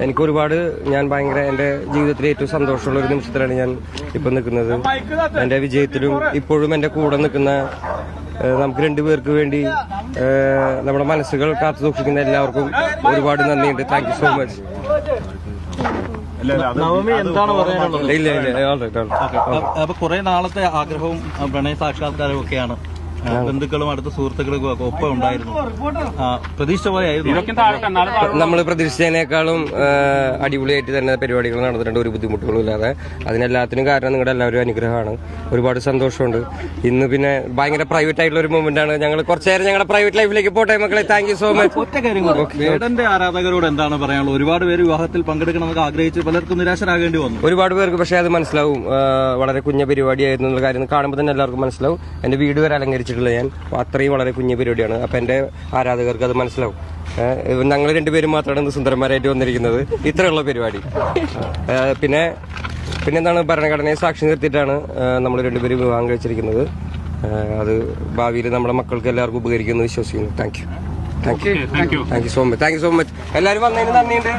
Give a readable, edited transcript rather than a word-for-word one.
എനിക്ക് ഒരുപാട് ഞാൻ ഭയങ്കര എന്റെ ജീവിതത്തിലെ ഏറ്റവും സന്തോഷമുള്ള ഒരു നിമിഷത്തിലാണ് ഞാൻ ഇപ്പൊ നിൽക്കുന്നത്. എന്റെ വിജയത്തിലും ഇപ്പോഴും എന്റെ കൂടെ നിൽക്കുന്ന നമുക്ക് രണ്ടുപേർക്ക് വേണ്ടി നമ്മുടെ മനസ്സുകൾ കാത്തു സൂക്ഷിക്കുന്ന എല്ലാവർക്കും ഒരുപാട് നന്ദിയുണ്ട്. Thank you so much. Navami എന്താണ് പറയാനുള്ളത്? ഇല്ല. അപ്പൊ കുറെ നാളത്തെ ആഗ്രഹവും പ്രണയ സാക്ഷാത്കാരവും ഒക്കെയാണ്. ബന്ധുക്കളും അടുത്ത സുഹൃത്തുക്കളും ഒക്കെ ഒപ്പം ഉണ്ടായിരുന്നു. പ്രതീക്ഷ പോലെയായിരുന്നു. നമ്മൾ പ്രതീക്ഷിച്ചതിനേക്കാളും അടിപൊളിയായിട്ട് തന്നെ പരിപാടികൾ നടന്നിട്ടുണ്ട്, ഒരു ബുദ്ധിമുട്ടുകളും ഇല്ലാതെ. അതിനെല്ലാത്തിനും കാരണം നിങ്ങളുടെ എല്ലാവരും അനുഗ്രഹമാണ്. ഒരുപാട് സന്തോഷമുണ്ട്. ഇന്ന് പിന്നെ ഭയങ്കര പ്രൈവറ്റ് ആയിട്ടുള്ള ഒരു മൊമെന്റ് ആണ്. ഞങ്ങൾ കുറച്ചു നേരം ഞങ്ങളുടെ പ്രൈവറ്റ് ലൈഫിലേക്ക് പോട്ടെ മക്കളെ. Thank you so much. ഒറ്റ കാര്യം, വേടന്റെ ആരാധകരോട് എന്താണ് പറയാനുള്ളത്? ഒരുപാട് പേര് വിവാഹത്തിൽ പങ്കെടുക്കണമെന്നൊക്കെ ആഗ്രഹിച്ച് പലർക്കും നിരാശരാകേണ്ടി വന്നു. ഒരുപാട് പേർക്ക് പക്ഷേ അത് മനസ്സിലാവും. വളരെ കുഞ്ഞ പരിപാടിയായിരുന്നു എന്നുള്ള കാര്യം കാണുമ്പോൾ തന്നെ എല്ലാവർക്കും മനസ്സിലാവും. എന്റെ വീട് വരെ അലങ്കരിച്ചിട്ടുള്ള ഞാൻ അത്രയും വളരെ കുഞ്ഞ പരിപാടിയാണ്. അപ്പൊ എന്റെ ആരാധകർക്ക് അത് മനസ്സിലാവും. ഞങ്ങൾ രണ്ടുപേരും മാത്രമാണ് സുന്ദരന്മാരായിട്ട് വന്നിരിക്കുന്നത്. ഇത്രയുള്ള പരിപാടി. പിന്നെന്താണ്, ഭരണഘടനയെ സാക്ഷി നിർത്തിയിട്ടാണ് നമ്മൾ രണ്ടുപേരും വിവാഹം കഴിച്ചിരിക്കുന്നത്. അത് ഭാവിയിൽ നമ്മുടെ മക്കൾക്ക് എല്ലാവർക്കും ഉപകരിക്കുമെന്ന് വിശ്വസിക്കുന്നു. Thank you so much. എല്ലാവരും വന്നതിന് നന്ദിയുണ്ട്.